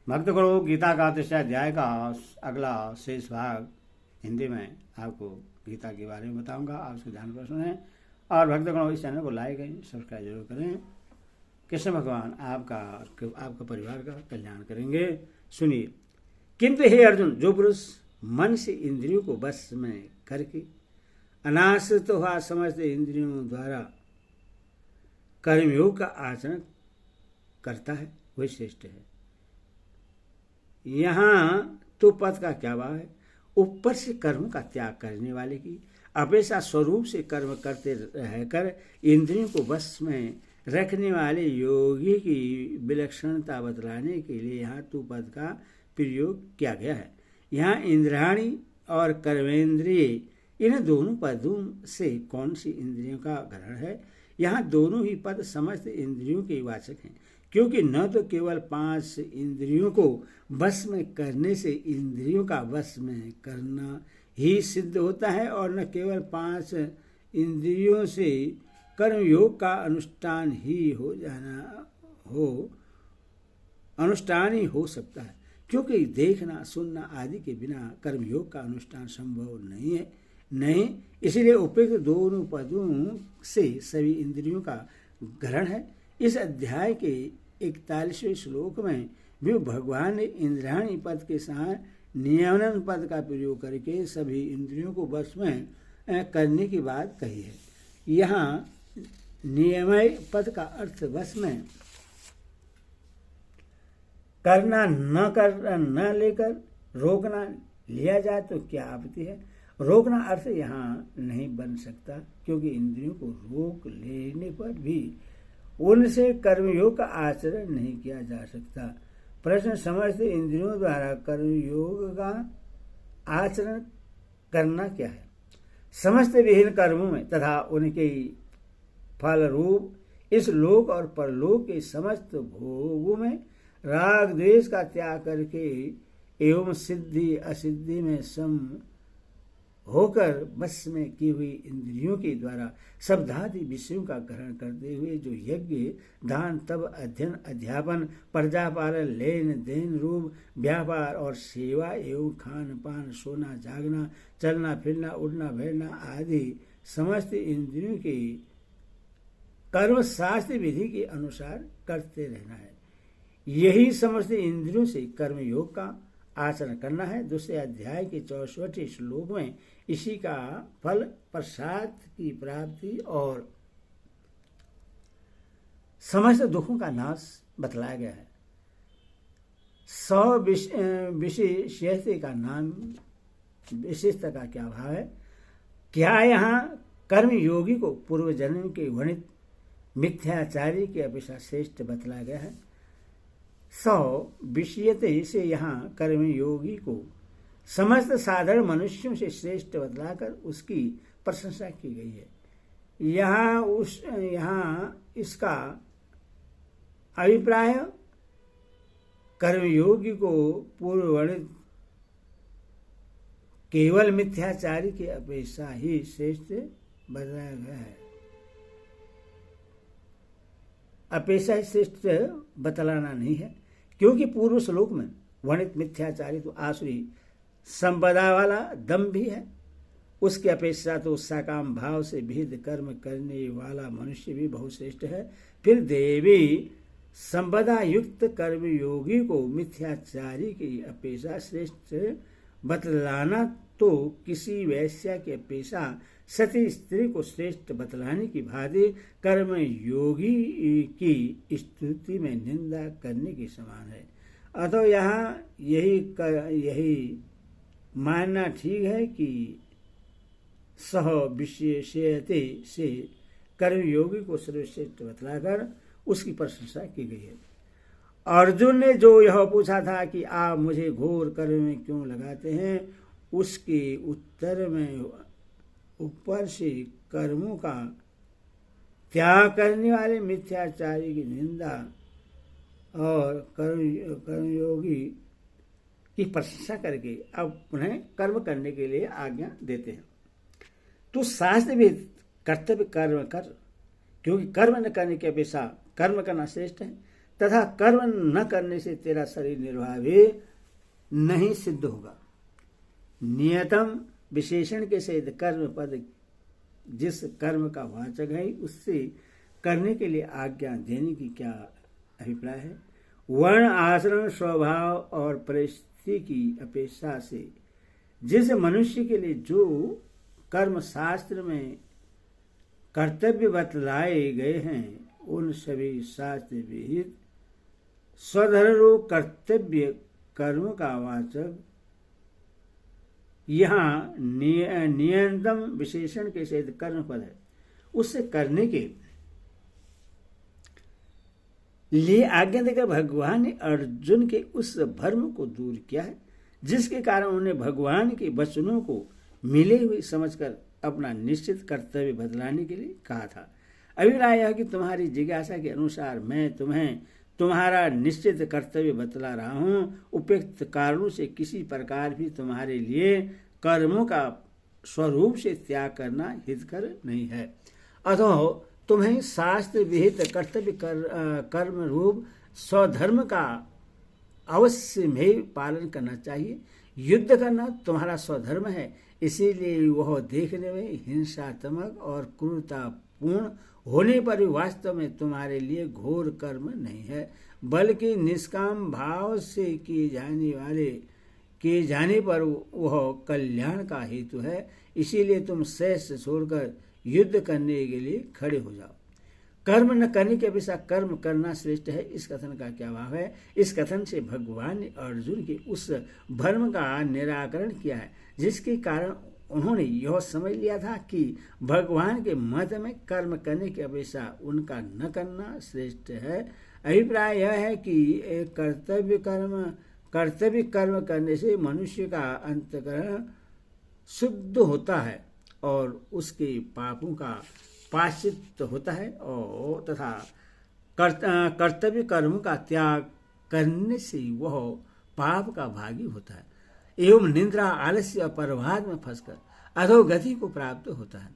भक्त करो गीता का 38 अध्याय का अगला शेष भाग हिंदी में आपको गीता के बारे में बताऊंगा। आप उसको ध्यान सुनें और भक्त करो इस चैनल को लाइक करें, सब्सक्राइब जरूर करें। कृष्ण भगवान आपका परिवार का कल्याण करेंगे। सुनिए। किंतु हे अर्जुन, जो पुरुष मन से इंद्रियों को बस में करके अनाश्रित हुआ समस्त इंद्रियों द्वारा कर्मयोग का आचरण करता है वही श्रेष्ठ है। यहाँ तो पद का क्या भाव है? ऊपर से कर्म का त्याग करने वाले की अपेक्षा स्वरूप से कर्म करते रहकर इंद्रियों को बस में रखने वाले योगी की विलक्षणता बतलाने के लिए यहाँ तो पद का प्रयोग किया गया है। यहाँ इंद्रियाणी और कर्मेंद्रिय इन दोनों पदों से कौन सी इंद्रियों का ग्रहण है? यहाँ दोनों ही पद समस्त इंद्रियों के वाचक हैं, क्योंकि न तो केवल 5 इंद्रियों को वश में करने से इंद्रियों का वश में करना ही सिद्ध होता है और न केवल 5 इंद्रियों से कर्मयोग का अनुष्ठान ही हो सकता है, क्योंकि देखना सुनना आदि के बिना कर्मयोग का अनुष्ठान संभव नहीं। इसलिए उपयुक्त दोनों पदों से सभी इंद्रियों का ग्रहण है। इस अध्याय के 41वें श्लोक में भी भगवान ने इंद्रियाणी पद के साथ नियमन पद का प्रयोग करके सभी इंद्रियों को वश में करने की बात कही है। यहाँ नियमय पद का अर्थ वश में करना न लेकर रोकना लिया जाए तो क्या आपत्ति है? रोकना अर्थ यहाँ नहीं बन सकता, क्योंकि इंद्रियों को रोक लेने पर भी उनसे कर्मयोग का आचरण नहीं किया जा सकता। प्रश्न समस्त इंद्रियों द्वारा कर्मयोग का आचरण करना क्या है? समस्त विहीन कर्मों में तथा उनके फल रूप इस लोक और परलोक के समस्त भोगों में राग द्वेष का त्याग करके एवं सिद्धि असिद्धि में सम होकर बस में की हुई इंद्रियों के द्वारा शब्दादि विषयों का ग्रहण करते हुए जो यज्ञ दान तप अध्ययन अध्यापन प्रजा पालन लेन देन रूप व्यापार और सेवा एवं खान पान सोना जागना चलना फिरना उड़ना बैठना आदि समस्त इंद्रियों के कर्म शास्त्र विधि के अनुसार करते रहना है, यही समस्त इंद्रियों से कर्म योग का आचरण करना है। दूसरे अध्याय के 64वें श्लोक में इसी का फल प्रसाद की प्राप्ति और समस्त दुखों का नाश बतलाया गया है। 100 विशेषता का नाम विशेषता का क्या भाव है? क्या यहाँ कर्म योगी को पूर्व जन्म के वर्णित मिथ्याचारी की अपेक्षा श्रेष्ठ बतलाया गया है? 100 विषयते से यहाँ कर्मयोगी को समस्त साधारण मनुष्यों से श्रेष्ठ बतलाकर उसकी प्रशंसा की गई है। यहाँ इसका अभिप्राय कर्मयोगी को पूर्व वर्णित केवल मिथ्याचारी की अपेक्षा ही श्रेष्ठ बतलाया गया है। अपेक्षा श्रेष्ठ बतलाना नहीं है, क्योंकि पूर्व श्लोक में वर्णित मिथ्याचारी तो आसुरी संपदा वाला दम भी है, उसकी अपेक्षा तो सकाम भाव से भेद कर्म करने वाला मनुष्य भी बहुत श्रेष्ठ है। फिर देवी संपदा युक्त कर्म योगी को मिथ्याचारी की अपेक्षा श्रेष्ठ बतलाना तो किसी वैश्या की अपेक्षा सती स्त्री को श्रेष्ठ बतलाने की भांति कर्म योगी की स्तुति में निंदा करने के समान है। अतः यहाँ यही मानना ठीक है कि सह विशेषते से कर्मयोगी को सर्वश्रेष्ठ बतलाकर उसकी प्रशंसा की गई है। अर्जुन ने जो यह पूछा था कि आप मुझे घोर कर्म में क्यों लगाते हैं, उसके उत्तर में ऊपर से कर्मों का त्याग करने वाले मिथ्याचारी की निंदा और कर्मयोगी की प्रशंसा करके अब उन्हें कर्म करने के लिए आज्ञा देते हैं। तो शास्त्र भी कर्तव्य कर्म कर, क्योंकि कर्म न करने की अपेक्षा कर्म करना श्रेष्ठ है। तथा कर्म न करने से तेरा शरीर निर्वाह भी नहीं सिद्ध होगा। नियतम विशेषण के सहित कर्म पद जिस कर्म का वाचक है उससे करने के लिए आज्ञा देने की क्या अभिप्राय है। वर्ण आचरण स्वभाव और परिस्थिति की अपेक्षा से जिस मनुष्य के लिए जो कर्म शास्त्र में कर्तव्य बतलाए गए हैं उन सभी शास्त्र विहित स्वधर्म कर्तव्य कर्म का वाचक यहाँ नियंतम विशेषण के सहित कर्म पद है। उससे करने के लिए आज्ञा देकर भगवान ने अर्जुन के उस भ्रम को दूर किया है जिसके कारण उन्हें भगवान के वचनों को मिले हुए समझकर अपना निश्चित कर्तव्य बदलाने के लिए कहा था। अभिप्राय यह कि तुम्हारी जिज्ञासा के अनुसार मैं तुम्हें तुम्हारा निश्चित कर्तव्य बतला रहा हूँ। उपयुक्त कारणों से किसी प्रकार भी तुम्हारे लिए कर्मों का स्वरूप से त्याग करना हितकर नहीं है। अतः तुम्हें शास्त्र विहित कर्तव्य कर्म रूप स्वधर्म का अवश्य में पालन करना चाहिए। युद्ध करना तुम्हारा स्वधर्म है, इसीलिए वह देखने में हिंसात्मक और क्रूरतापूर्ण होने पर भी वास्तव में तुम्हारे लिए घोर कर्म नहीं है, बल्कि निष्काम भाव से किए जाने पर वह कल्याण का हेतु है। इसीलिए तुम शेष छोड़कर युद्ध करने के लिए खड़े हो जाओ। कर्म न करने के अपेक्षा कर्म करना श्रेष्ठ है, इस कथन का क्या भाव है। इस कथन से भगवान ने अर्जुन के उस भ्रम का निराकरण किया है जिसके कारण उन्होंने यह समझ लिया था कि भगवान के मत में कर्म करने की अपेक्षा उनका न करना श्रेष्ठ है। अभिप्राय यह है कि कर्तव्य कर्म करने से मनुष्य का अंतःकरण शुद्ध होता है और उसके पापों का प्रायश्चित होता है और तथा कर्तव्य कर्म का त्याग करने से वह पाप का भागी होता है एवं निंद्रा आलस्य और प्रभात में फंसकर अधोगति को प्राप्त होता है।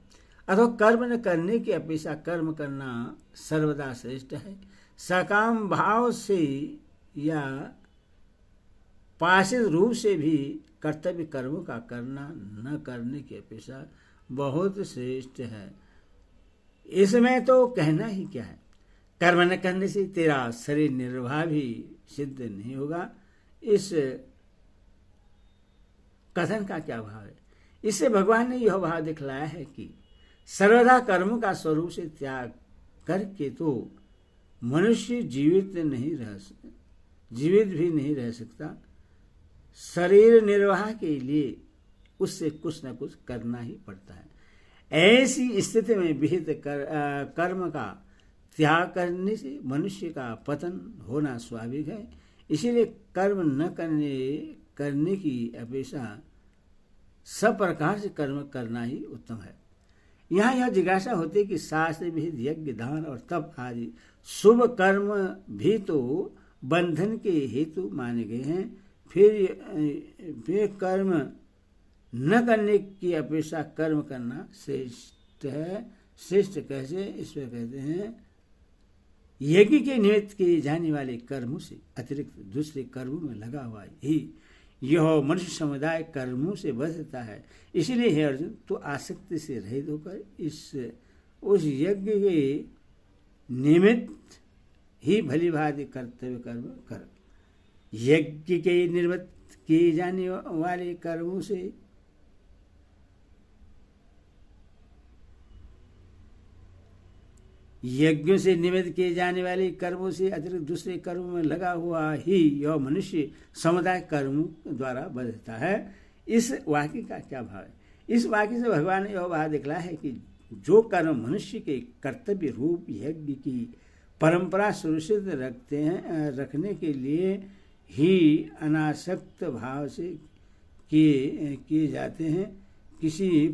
अथवा कर्म न करने की अपेक्षा कर्म करना सर्वदा श्रेष्ठ है। सकाम भाव से या पाशित रूप से भी कर्तव्य कर्मों का करना न करने की अपेक्षा बहुत श्रेष्ठ है। इसमें तो कहना ही क्या है। कर्म न करने से तेरा शरीर निर्वाह भी सिद्ध नहीं होगा। इस कथन का क्या भाव है। इससे भगवान ने यह भाव दिखलाया है कि सर्वदा कर्मों का स्वरूप से त्याग करके तो मनुष्य जीवित भी नहीं रह सकता। शरीर निर्वाह के लिए उससे कुछ न कुछ करना ही पड़ता है। ऐसी स्थिति में विहित कर्म का त्याग करने से मनुष्य का पतन होना स्वाभाविक है। इसीलिए कर्म न करने की अपेक्षा सब प्रकार से कर्म करना ही उत्तम है। यहाँ यह जिज्ञासा होती है कि शास्त्र विहित यज्ञ दान और तप आदि शुभ कर्म भी तो बंधन के हेतु माने गए हैं, फिर कर्म न करने की अपेक्षा कर्म करना श्रेष्ठ है। श्रेष्ठ कैसे, इसमें कहते हैं यज्ञ के निमित्त किए जाने वाले कर्मों से अतिरिक्त दूसरे कर्मों में लगा हुआ ही यह मनुष्य समुदाय कर्मों से बचता है। इसीलिए हे अर्जुन, तो आसक्ति से रहित होकर उस यज्ञ के निमित्त ही भली भांति कर्तव्य कर्म कर। यज्ञ के निमित्त किए जाने वाले कर्मों से यज्ञों से निमित्त किए जाने वाले कर्मों से अतिरिक्त दूसरे कर्मों में लगा हुआ ही यह मनुष्य समुदाय कर्मों द्वारा बचता है। इस वाक्य का क्या भाव है। इस वाक्य से भगवान ने यह भाव दिखलाया है कि जो कर्म मनुष्य के कर्तव्य रूप यज्ञ की परंपरा सुरक्षित रखने के लिए ही अनासक्त भाव से किए जाते हैं, किसी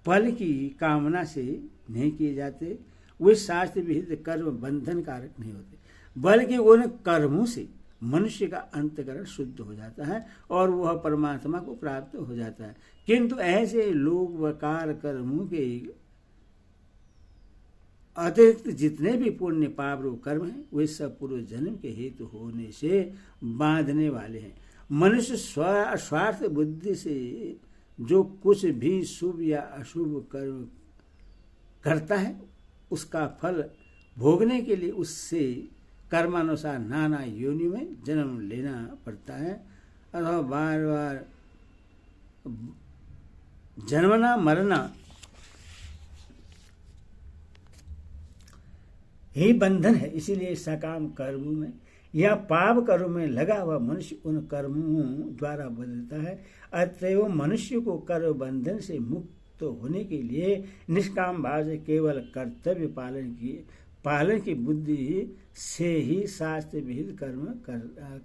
फल की कामना से नहीं किए जाते, वे शास्त्र विहित कर्म बंधन कारक नहीं होते, बल्कि उन कर्मों से मनुष्य का अंतःकरण शुद्ध हो जाता है और वह परमात्मा को प्राप्त हो जाता है। किंतु ऐसे लोग वकार कर्मों के अतिरिक्त जितने भी पुण्य पाप रूप कर्म हैं वे सब पूर्व जन्म के हेतु होने से बांधने वाले हैं। मनुष्य स्वार्थ बुद्धि से जो कुछ भी शुभ या अशुभ कर्म करता है उसका फल भोगने के लिए उससे कर्मानुसार नाना योनि में जन्म लेना पड़ता है अथवा बार बार जन्मना मरना ही बंधन है। इसीलिए सकाम कर्मों में या पाप कर्म में लगा हुआ मनुष्य उन कर्मों द्वारा बदलता है। अतएव मनुष्य को कर्म बंधन से मुक्त होने के लिए निष्काम भाव से केवल कर्तव्य पालन की बुद्धि से ही शास्त्र विहित कर्म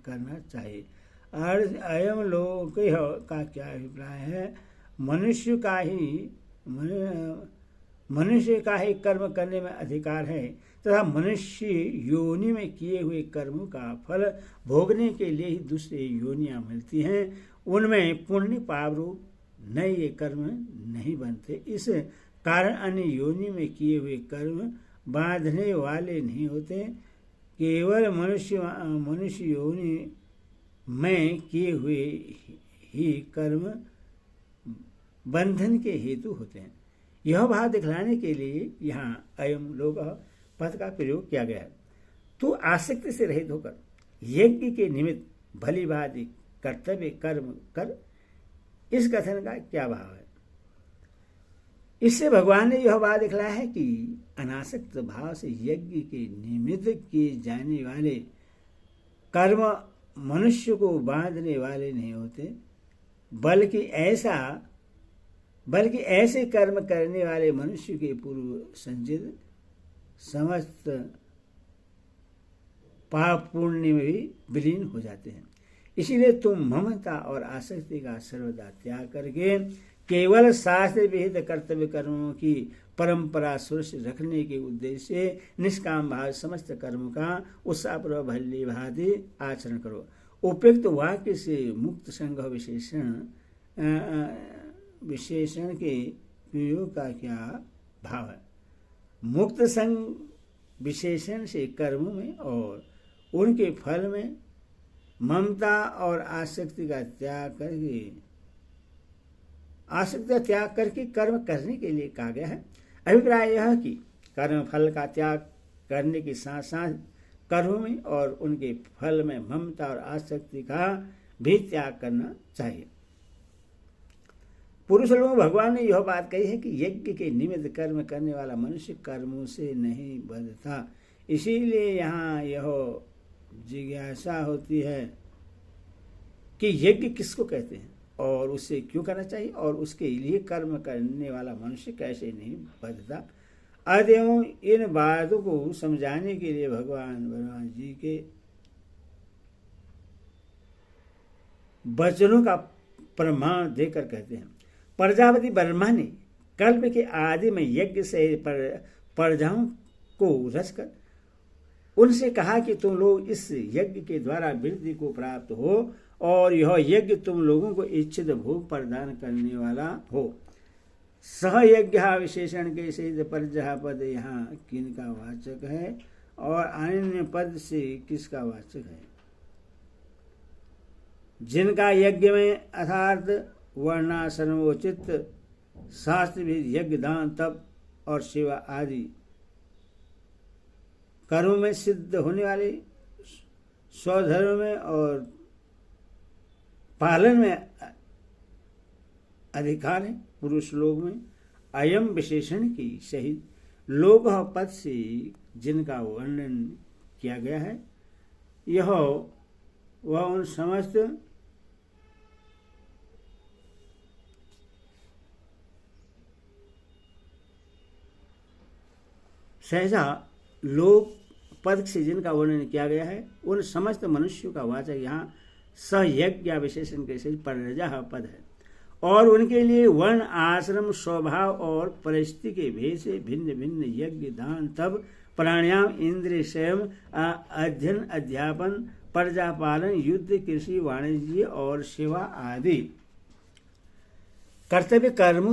करना चाहिए। अयम लोग का क्या अभिप्राय है? मनुष्य का ही कर्म करने में अधिकार है तथा मनुष्य योनि में किए हुए कर्मों का फल भोगने के लिए ही दूसरी योनियां मिलती हैं। उनमें पुण्य पाप रूप नए ये कर्म नहीं बनते। इस कारण अन्य योनि में किए हुए कर्म बांधने वाले नहीं होते। केवल मनुष्य योनि में किए हुए ही कर्म बंधन के हेतु होते हैं। यह भाव दिखलाने के लिए यहाँ अयम लोग पद का प्रयोग किया गया है। तू आसक्ति से रहित होकर यज्ञ के निमित्त भली भांति कर्तव्य कर्म कर। इस कथन का क्या भाव है? इससे भगवान ने यह बात दिखलाया है कि अनासक्त भाव से यज्ञ के निमित्त किए जाने वाले कर्म मनुष्य को बांधने वाले नहीं होते, बल्कि ऐसे कर्म करने वाले मनुष्य के पूर्व संचित समस्त पाप पुण्य में भी विलीन हो जाते हैं। इसीलिए तुम ममता और आसक्ति का सर्वदा त्याग करके केवल शास्त्र विहित कर्तव्य कर्मों की परंपरा सुरक्षित रखने के उद्देश्य से निष्काम भाव समस्त कर्मों का उत्साहपूर्वक भली भांति आचरण करो। उपयुक्त वाक्य से मुक्त संघ विशेषण के प्रयोग का क्या भाव है? मुक्त संघ विशेषण से कर्मों में और उनके फल में ममता और आसक्ति का त्याग करके कर्म करने के लिए कहा गया है। अभिप्राय यह कि कर्म फल का त्याग करने के साथ साथ कर्म में और उनके फल में ममता और आसक्ति का भी त्याग करना चाहिए। पुरुष लोग भगवान ने यह बात कही है कि यज्ञ के निमित्त कर्म करने वाला मनुष्य कर्मों से नहीं बंधता। इसीलिए यहाँ यह जिज्ञासा होती है कि यज्ञ किसको कहते हैं और उसे क्यों करना चाहिए और उसके लिए कर्म करने वाला मनुष्य कैसे नहीं बंधता। अतएव इन बातों को समझाने के लिए भगवान जी के वचनों का प्रमाण देकर कहते हैं। प्रजापति ब्रह्मा ने कल्प के आदि में यज्ञ से प्रजाओं को रचकर उनसे कहा कि तुम लोग इस यज्ञ के द्वारा वृद्धि को प्राप्त हो और यह यज्ञ तुम लोगों को इच्छित भोग प्रदान करने वाला हो। सहयज्ञ विशेषण के सहित प्रजा पद यहाँ किनका वाचक है और अन्य पद से किसका वाचक है? जिनका यज्ञ में अर्थात वर्णाश्रमोचित शास्त्र भी यज्ञ दान तप और सेवा आदि कर्मों में सिद्ध होने वाले स्वधर्म में और पालन में अधिकार है। पुरुष लोग में अयम विशेषण की सहित लोग पद से जिनका वर्णन किया गया है यह वह उन समस्त सहसा लोक पद से जिनका वर्णन किया गया है उन समस्त मनुष्यों का वाचक यहाँ सहयज्ञ विशेषण के सहित प्रजा पद है और उनके लिए वर्ण आश्रम स्वभाव और परिस्थिति के भेद से भिन्न भिन्न यज्ञ दान तप प्राणायाम इंद्रिय संयम अध्ययन अध्यापन प्रजापालन युद्ध कृषि वाणिज्य और सेवा आदि कर्तव्य कर्म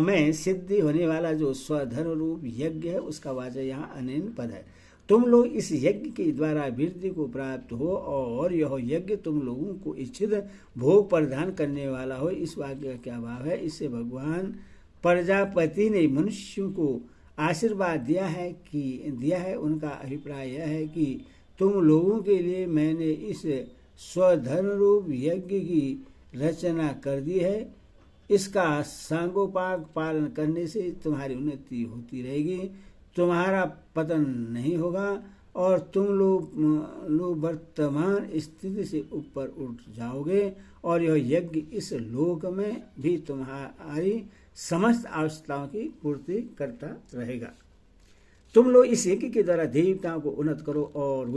में सिद्धि होने वाला जो स्वधर्म रूप यज्ञ है उसका वाचक यहाँ अनेन पद है। तुम लोग इस यज्ञ के द्वारा वृद्धि को प्राप्त हो और यह यज्ञ तुम लोगों को इच्छित भोग प्रदान करने वाला हो। इस वाक्य का क्या भाव है? इससे भगवान प्रजापति ने मनुष्यों को आशीर्वाद दिया है। उनका अभिप्राय यह है कि तुम लोगों के लिए मैंने इस स्वधर्म रूप यज्ञ की रचना कर दी है। इसका सांगोपांग पालन करने से तुम्हारी उन्नति होती रहेगी, तुम्हारा पतन नहीं होगा और तुम लोग वर्तमान स्थिति से ऊपर उठ जाओगे और यह यज्ञ इस लोक में भी तुम्हारी समस्त आवश्यकताओं की पूर्ति करता रहेगा। तुम लोग इस यज्ञ के द्वारा देवताओं को उन्नत करो और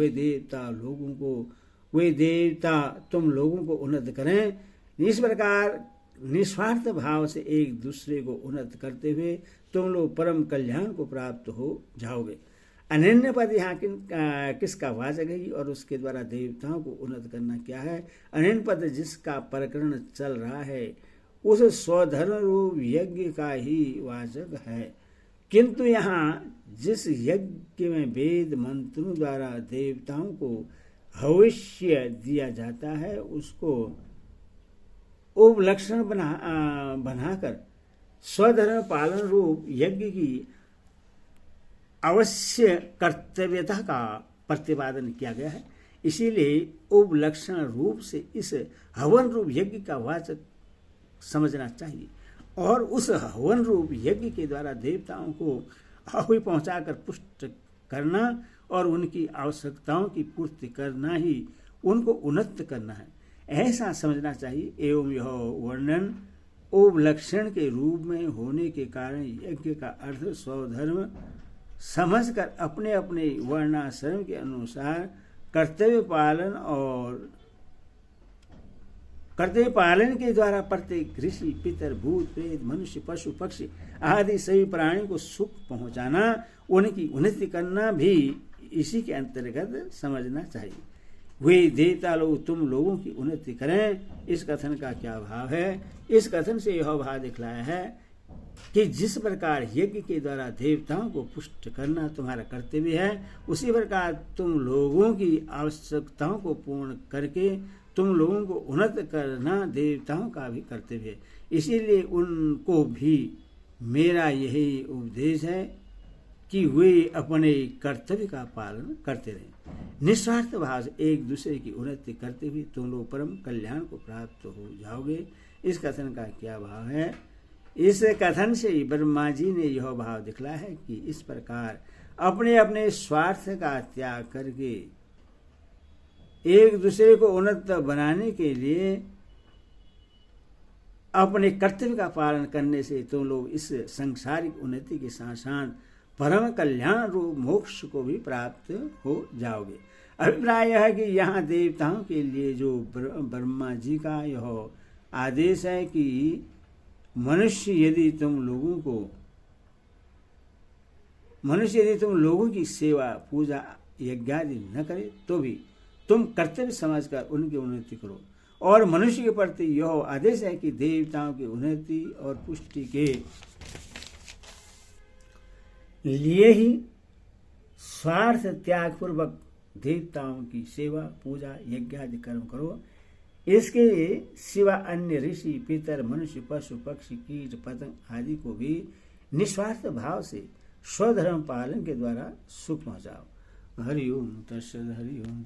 वे देवता तुम लोगों को उन्नत करें। इस प्रकार निस्वार्थ भाव से एक दूसरे को उन्नत करते हुए तुम लोग परम कल्याण को प्राप्त हो जाओगे। अनन्य पद यहाँ किसका वाचक है और उसके द्वारा देवताओं को उन्नत करना क्या है? अनन्य पद जिसका प्रकरण चल रहा है उस स्वधर्म रूप यज्ञ का ही वाचक है, किंतु यहाँ जिस यज्ञ में वेद मंत्रों द्वारा देवताओं को भविष्य दिया जाता है उसको उपलक्षण बनाकर स्वधर्म पालन रूप यज्ञ की अवश्य कर्तव्यता का प्रतिपादन किया गया है। इसीलिए उपलक्षण रूप से इस हवन रूप यज्ञ का वाचक समझना चाहिए और उस हवन रूप यज्ञ के द्वारा देवताओं को आहुति पहुंचाकर पुष्ट करना और उनकी आवश्यकताओं की पूर्ति करना ही उनको उन्नत करना है, ऐसा समझना चाहिए। एवं यह वर्णन उपलक्षण के रूप में होने के कारण यज्ञ का अर्थ स्वधर्म समझकर अपने अपने वर्णाश्रम के अनुसार कर्तव्य पालन के द्वारा प्रत्येक ऋषि पितर भूत प्रेत मनुष्य पशु पक्षी आदि सभी प्राणियों को सुख पहुंचाना, उनकी उन्नति करना भी इसी के अंतर्गत समझना चाहिए। वे देवता लोग तुम लोगों की उन्नति करें। इस कथन का क्या भाव है? इस कथन से यह भाव दिखलाया है कि जिस प्रकार यज्ञ के द्वारा देवताओं को पुष्ट करना तुम्हारा कर्तव्य है, उसी प्रकार तुम लोगों की आवश्यकताओं को पूर्ण करके तुम लोगों को उन्नत करना देवताओं का भी कर्तव्य है। इसीलिए उनको भी मेरा यही उपदेश है कि वे अपने कर्तव्य का पालन करते रहें। निस्वार्थ भाव से एक दूसरे की उन्नति करते हुए तुम लोग परम कल्याण को प्राप्त हो जाओगे। इस कथन का क्या भाव है? इस कथन से ब्रह्मा जी ने यह भाव दिखलाया है कि इस प्रकार अपने अपने स्वार्थ का त्याग करके एक दूसरे को उन्नत बनाने के लिए अपने कर्तव्य का पालन करने से तुम लोग इस सांसारिक उन्नति के साथ साथ परम कल्याण रूप मोक्ष को भी प्राप्त हो जाओगे। अभिप्राय यह है कि यहाँ देवताओं के लिए जो ब्रह्मा जी का यह आदेश है कि मनुष्य यदि तुम लोगों की सेवा पूजा यज्ञादि न करे तो भी तुम कर्तव्य समझकर उनकी उन्नति करो। और मनुष्य के प्रति यह आदेश है कि देवताओं की उन्नति और पुष्टि के लिए ही स्वार्थ त्याग पूर्वक देवताओं की सेवा पूजा यज्ञादि कर्म करो। इसके सिवा अन्य ऋषि पितर मनुष्य पशु पक्षी कीट पतंग आदि को भी निस्वार्थ भाव से स्वधर्म पालन के द्वारा सुख पहुंचाओ। हरि ओम तत्सत। हरि ओम।